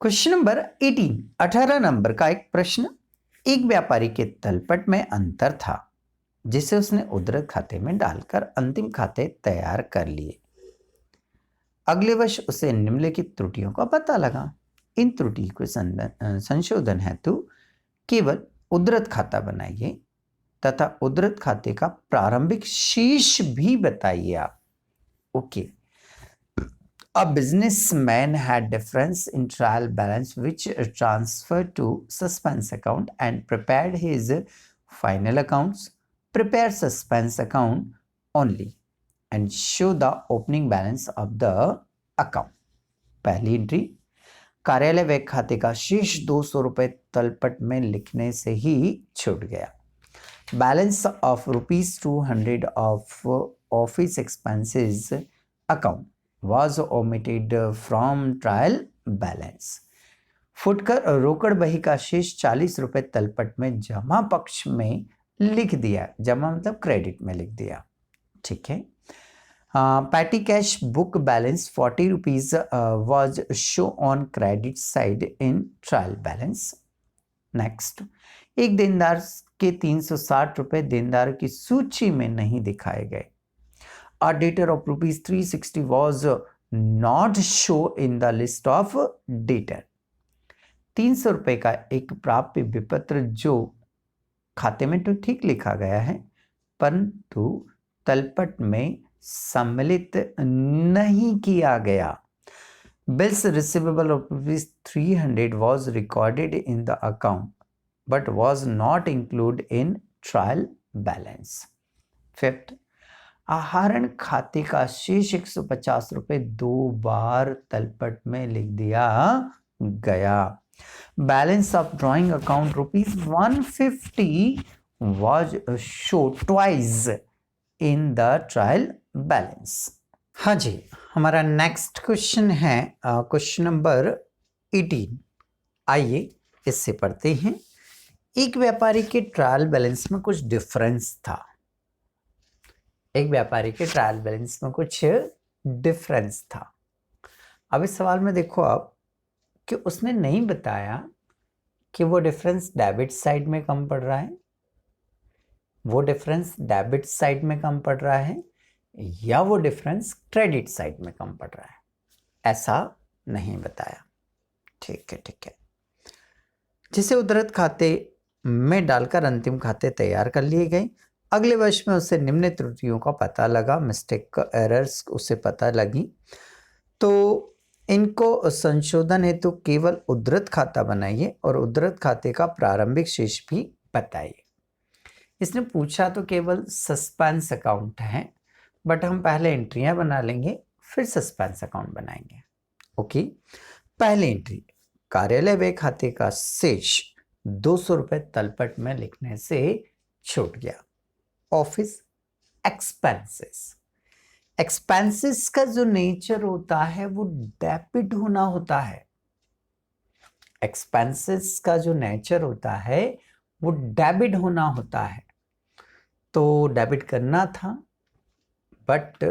Question number 18, 18 number का एक प्रश्न। एक व्यापारी के तलपट में अंतर था जिसे उसने उद्धृत खाते में डालकर अंतिम खाते तैयार कर लिए। अगले वर्ष उसे निम्नलिखित त्रुटियों का पता लगा। इन त्रुटि को संशोधन हेतु केवल उद्धृत खाता बनाइए तथा उद्धृत खाते का प्रारंभिक शेष भी बताइए आप। Okay. A businessman had difference in trial balance which transferred to suspense account and prepared his final accounts. Prepare suspense account only and show the opening balance of the account. पहली एंट्री, कार्यालय व्यय खाते का शेष 200 रुपए तलपट में लिखने से ही छूट गया। Balance of ₹200 of office expenses account was omitted from trial balance. फुटकर रोकड़ बही का शेष 40 रुपए तलपट में जमा पक्ष में लिख दिया। जमा मतलब क्रेडिट में लिख दिया। ठीक है। Patty cash book balance 40 rupees was show on credit side in trial balance. Next, एक देनदार के 360 रुपए देनदार की सूची में नहीं दिखाए गए। A debtor of ₹360 was not shown in the list of debtor. 300 रुपए का एक प्राप्य विपत्र जो खाते में तो ठीक लिखा गया है परंतु तलपट में सम्मिलित नहीं किया गया। Bills receivable of ₹300 was recorded in the account but was not included in trial balance. Fifth, आहरण खाते का शेष 150 रुपए 2 बार तलपट में लिख दिया गया। Balance of drawing account ₹150 was show twice in the trial balance. हाँ जी, हमारा नेक्स्ट क्वेश्चन है क्वेश्चन नंबर 18। आइए इससे पढ़ते हैं। एक व्यापारी के ट्रायल बैलेंस में कुछ डिफरेंस था। एक व्यापारी के ट्रायल बैलेंस में कुछ डिफरेंस था। अब इस सवाल में देखो आप कि उसने नहीं बताया कि वो डिफरेंस डेबिट साइड में कम पड़ रहा है, वो डिफरेंस डेबिट साइड में कम पड़ रहा है या वो डिफरेंस क्रेडिट साइड में कम पड़ रहा है, ऐसा नहीं बताया। ठीक है, ठीक है। जिसे उद्धृत खाते में डालकर अंतिम खाते तैयार कर लिए गए। अगले वर्ष में उसे निम्न त्रुटियों का पता लगा, मिस्टेक एरर्स उसे पता लगी, तो इनको संशोधन हेतु केवल उद्धृत खाता बनाइए और उद्धृत खाते का प्रारंभिक शेष भी बताइए। इसने पूछा तो केवल सस्पेंस अकाउंट है, बट हम पहले एंट्रियां बना लेंगे फिर सस्पेंस अकाउंट बनाएंगे। ओके। पहली एंट्री, कार्यालय व्यय खाते का शेष 200 रुपए तलपट में लिखने से छूट गया। ऑफिस एक्सपेंसेस, एक्सपेंसेस का जो नेचर होता है वो डेबिट होना होता है। एक्सपेंसेस का जो नेचर होता है वो डेबिट होना होता है, तो डेबिट करना था बट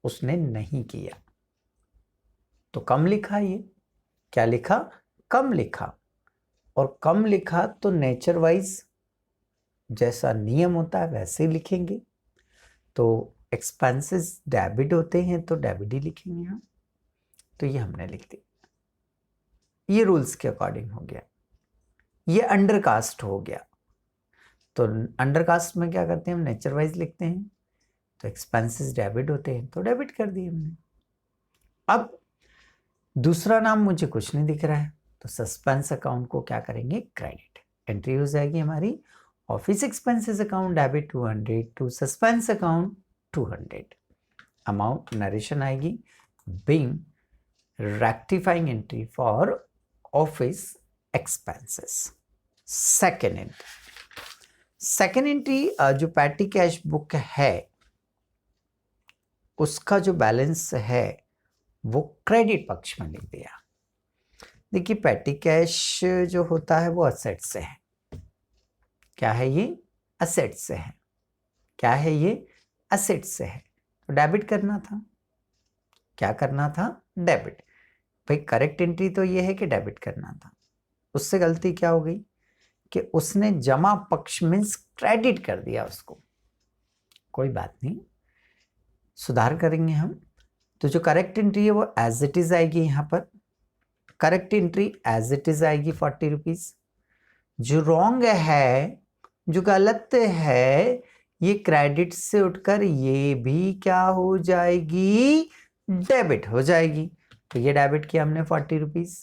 उसने नहीं किया तो कम लिखा। ये क्या लिखा? कम लिखा। और कम लिखा तो नेचर वाइज जैसा नियम होता है वैसे ही लिखेंगे। तो एक्सपेंसेस डेबिट होते हैं तो डेबिट ही लिखेंगे हम। तो ये हमने लिख दिया। ये रूल्स के अकॉर्डिंग हो गया। ये अंडरकास्ट हो गया। तो अंडरकास्ट में क्या करते हैं हम? नेचर वाइज लिखते हैं। तो एक्सपेंसेस डेबिट होते हैं तो डेबिट कर दिए हमने। अब दूसरा नाम मुझे कुछ नहीं दिख रहा है तो सस्पेंस अकाउंट को क्या करेंगे? क्रेडिट। एंट्री हो जाएगी हमारी office expenses account debit 200 to suspense account 200। Amount narration आएगी being rectifying entry for office expenses. Second entry, second entry जो पैटी कैश बुक है उसका जो बैलेंस है वो क्रेडिट पक्ष में लिख दिया। देखिए पैटी कैश जो होता है वो असेट से है। क्या है ये? असेट से है। क्या है ये? असेट से है। तो डेबिट करना था। क्या करना था? डेबिट। भाई करेक्ट एंट्री तो ये है कि डेबिट करना था, उससे गलती क्या हो गई कि उसने जमा पक्ष मीन्स क्रेडिट कर दिया उसको। कोई बात नहीं, सुधार करेंगे हम। तो जो करेक्ट एंट्री है वो एज इट इज आएगी, यहाँ पर correct entry as it is आएगी 40 रुपीज। जो रॉन्ग है, जो गलत है, ये क्रेडिट से उठकर ये भी क्या हो जाएगी, डेबिट हो जाएगी। तो ये डेबिट किया हमने 40 रुपीज,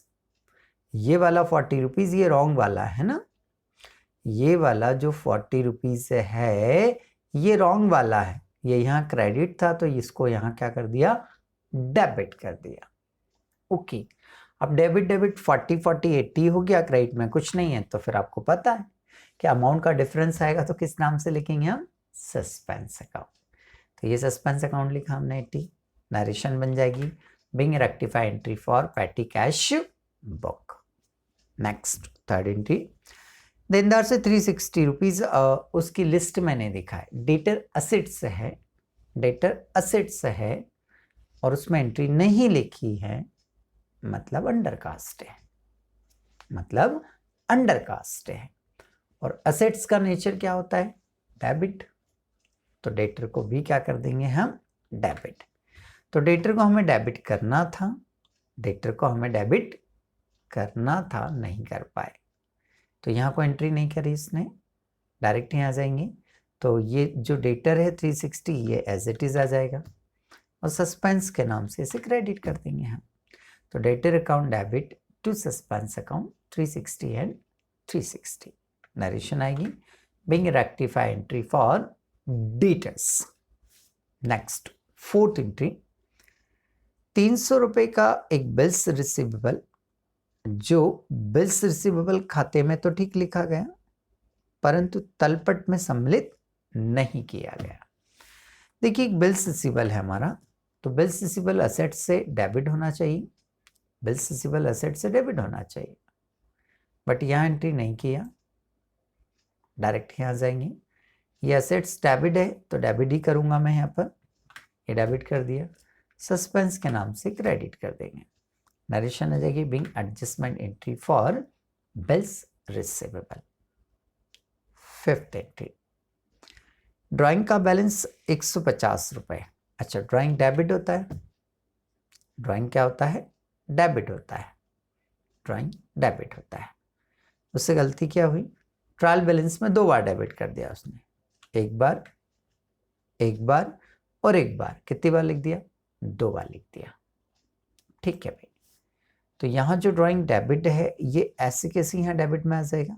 ये वाला 40 रुपीज ये रॉन्ग वाला है ना, ये वाला जो 40 रुपीज है ये रॉन्ग वाला है, ये यहाँ क्रेडिट था तो इसको यहाँ क्या कर दिया, डेबिट कर दिया। ओके, अब डेबिट डेबिट 40 40 80 हो गया, क्रेडिट में कुछ नहीं है, तो फिर आपको पता है कि अमाउंट का डिफरेंस आएगा तो किस नाम से लिखेंगे हम, सस्पेंस अकाउंट। तो ये सस्पेंस अकाउंट लिखा हमने 80, नरेशन बन जाएगी being rectify entry for petty cash book. Next third entry, देनदार से 360 रुपीज उसकी लिस्ट मैंने दिखा है, डेटर असेट्स है, डेटर असेट्स है और उसमें एंट्री नहीं लिखी है, मतलब अंडरकास्ट है, मतलब अंडरकास्ट है। और असेट्स का नेचर क्या होता है, डेबिट, तो डेटर को भी क्या कर देंगे हम, डेबिट। तो डेटर को हमें डेबिट करना था, डेटर को हमें डेबिट करना था, नहीं कर पाए, तो यहाँ को एंट्री नहीं करी इसने, डायरेक्ट यहाँ आ जाएंगे। तो ये जो डेटर है 360 ये एज इट इज आ जाएगा और सस्पेंस के नाम से इसे क्रेडिट कर देंगे हम। तो debtor account debit to suspense account 360 and 360, narration आएगी being rectify entry for debtors. Next fourth entry, 300 रुपए का एक बिल्स रिसीवेबल, जो बिल्स रिसीवेबल खाते में तो ठीक लिखा गया परंतु तलपट में सम्मिलित नहीं किया गया। देखिए एक बिल्स रिसीवेबल है हमारा, तो बिल्स रिसीवेबल असेट से डेबिट होना चाहिए, बिल्स रिसीवेबल असेट से डेबिट होना चाहिए, बट यहाँ एंट्री नहीं किया, डायरेक्ट यहाँ जाएंगे। ये असेट्स डेबिट है तो डेबिट ही करूंगा मैं, यहाँ पर ये डेबिट कर दिया, सस्पेंस के नाम से क्रेडिट कर देंगे, नरेशन आ जाएगी being adjustment entry for bills receivable. Fifth entry, drawing का बैलेंस 150 रुपए। अच्छा, ड्राइंग डेबिट होता है, ड्राइंग क्या होता है, डेबिट होता है, ड्राइंग डेबिट होता है। उससे गलती क्या हुई, ट्रायल बैलेंस में 2 बार डेबिट कर दिया उसने, एक बार और एक बार, कितनी बार लिख दिया, 2 बार लिख दिया। ठीक है भाई, तो यहाँ जो ड्राइंग डेबिट है ये ऐसे कैसे यहाँ डेबिट में आ जाएगा,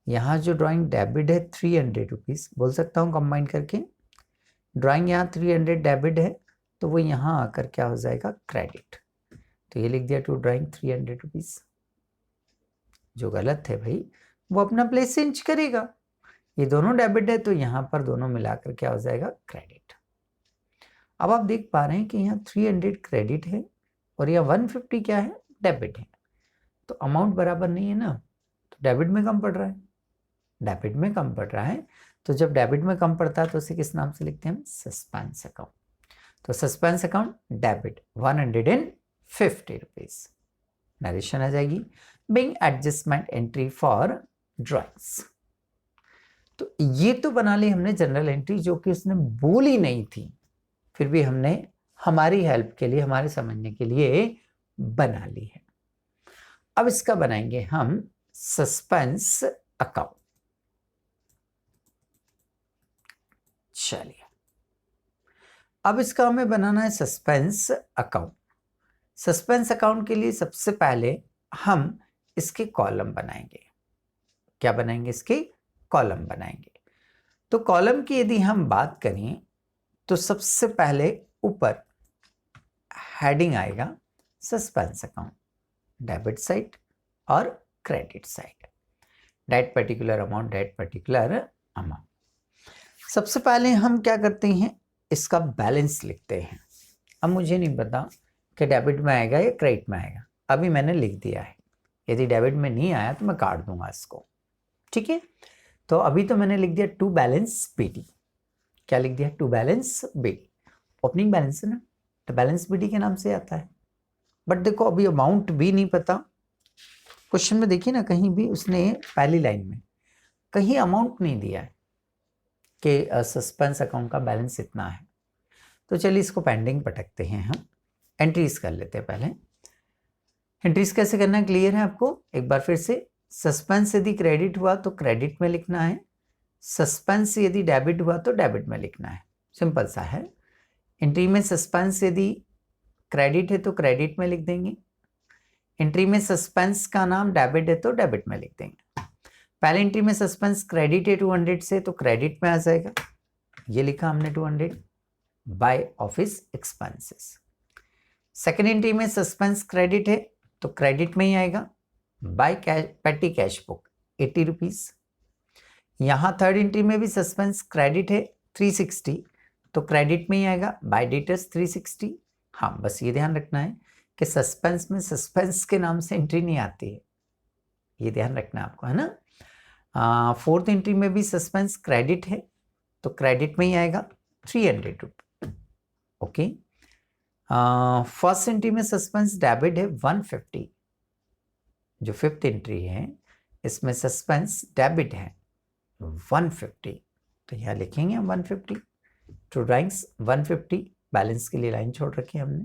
यहाँ जो ड्राइंग डेबिट है 300 रुपीज बोल सकता हूँ कंबाइन करके, ड्राइंग यहाँ 300 डेबिट है तो वो यहाँ आकर क्या हो जाएगा, क्रेडिट। तो ये लिख दिया टू ड्राइंग 300 रुपीज। जो गलत है भाई वो अपना प्लेस चेंज करेगा, ये दोनों डेबिट है तो यहाँ पर दोनों मिलाकर क्या हो जाएगा, क्रेडिट। अब आप देख पा रहे हैं कि यहाँ 300 क्रेडिट है और यहाँ 150 क्या है, डेबिट है, तो अमाउंट बराबर नहीं है ना, तो डेबिट में कम पड़ रहा है, डेबिट में कम पड़ रहा है। तो जब डेबिट में कम पड़ता है तो उसे किस नाम से लिखते हैं हम, सस्पेंस अकाउंट। तो suspense account debit 150 rupees, narration आ जाएगी being adjustment entry for drawings. तो ये तो बना ली हमने जनरल एंट्री, जो कि उसने बोली नहीं थी, फिर भी हमने हमारी हेल्प के लिए, हमारे समझने के लिए बना ली है। अब इसका बनाएंगे हम सस्पेंस अकाउंट। चलिए, अब इसका हमें बनाना है सस्पेंस अकाउंट। सस्पेंस अकाउंट के लिए सबसे पहले हम इसके कॉलम बनाएंगे। क्या बनाएंगे, इसके कॉलम बनाएंगे। तो कॉलम की यदि हम बात करें तो सबसे पहले ऊपर हेडिंग आएगा सस्पेंस अकाउंट, डेबिट साइड और credit side, date particular amount, date particular amount. सबसे पहले हम क्या करते हैं, इसका बैलेंस लिखते हैं। अब मुझे नहीं पता कि डेबिट में आएगा या क्रेडिट में आएगा, अभी मैंने लिख दिया है, यदि डेबिट में नहीं आया तो मैं काट दूंगा इसको, ठीक है। तो अभी तो मैंने लिख दिया टू बैलेंस बीडी। क्या लिख दिया, to balance BD, opening balance है ना, तो बैलेंस बीडी के नाम से आता है, बट देखो अभी अमाउंट भी नहीं पता। क्वेश्चन में देखिए ना, कहीं भी उसने पहली लाइन में कहीं अमाउंट नहीं दिया है कि सस्पेंस अकाउंट का बैलेंस इतना है। तो चलिए इसको पेंडिंग पटकते हैं, हम एंट्रीज कर लेते हैं। पहले एंट्रीज कैसे करना है क्लियर है आपको? एक बार फिर से, सस्पेंस यदि क्रेडिट हुआ तो क्रेडिट में लिखना है, सस्पेंस यदि डेबिट हुआ तो डेबिट में लिखना है, सिंपल सा है। एंट्री में सस्पेंस यदि क्रेडिट है तो क्रेडिट में लिख देंगे, एंट्री में सस्पेंस का नाम डेबिट है तो डेबिट में लिख देंगे। पहले एंट्री में सस्पेंस क्रेडिट है 200 से तो क्रेडिट में आ जाएगा, ये लिखा हमने 200 by office expenses. Second entry में सस्पेंस क्रेडिट है तो क्रेडिट में ही आएगा, by petty cash book 80 rupees. यहाँ थर्ड एंट्री में भी सस्पेंस क्रेडिट है 360 तो क्रेडिट में ही आएगा, बाय डेटर्स 360। हाँ, बस ये ध्यान रखना है कि सस्पेंस में सस्पेंस के नाम से एंट्री नहीं आती है, ये ध्यान रखना आपको, है ना। फोर्थ एंट्री में भी सस्पेंस क्रेडिट है तो क्रेडिट में ही आएगा 300 रुपये। ओके। फर्स्ट एंट्री में सस्पेंस डेबिट है 150, जो फिफ्थ एंट्री है इसमें सस्पेंस डेबिट है 150 तो यहाँ लिखेंगे हम 150। टू ड्राइंग्स 150, बैलेंस के लिए लाइन छोड़ रखी है हमने।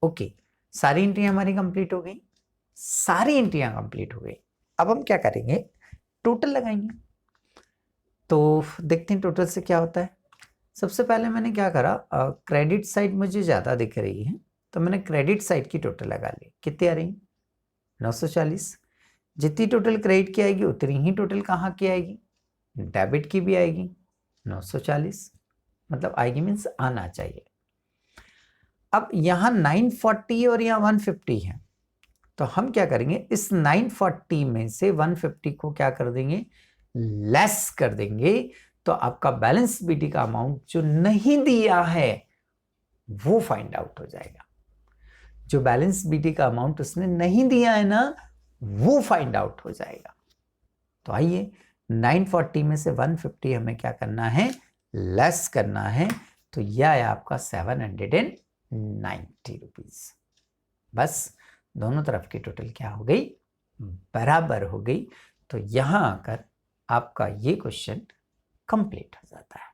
ओके, सारी एंट्रियां हमारी कंप्लीट हो गई, सारी एंट्रियां कंप्लीट हो गई। अब हम क्या करेंगे, टोटल लगाएंगे। तो देखते हैं टोटल से क्या होता है। सबसे पहले मैंने क्या करा, क्रेडिट साइड मुझे ज़्यादा दिख रही है तो मैंने क्रेडिट साइड की टोटल लगा ली। कितनी आ रही? 940। जितनी टोटल क्रेडिट की आएगी उतनी ही टोटल कहाँ की आएगी, डेबिट की भी आएगी 940, मतलब आएगी मीन्स आना चाहिए। अब यहाँ 940 और यहाँ 150 है तो हम क्या करेंगे, इस 940 में से 150 को क्या कर देंगे, लेस कर देंगे, तो आपका बैलेंस बीटी का अमाउंट जो नहीं दिया है वो फाइंड आउट हो जाएगा। जो बैलेंस बीटी का अमाउंट उसने नहीं दिया है ना, वो फाइंड आउट हो जाएगा। तो आइए 940 में से 150 हमें क्या करना है, लेस करना है। तो यह है आपका 790 रुपीज। बस दोनों तरफ की टोटल क्या हो गई, बराबर हो गई। तो यहां आकर आपका ये क्वेश्चन कंप्लीट हो जाता है।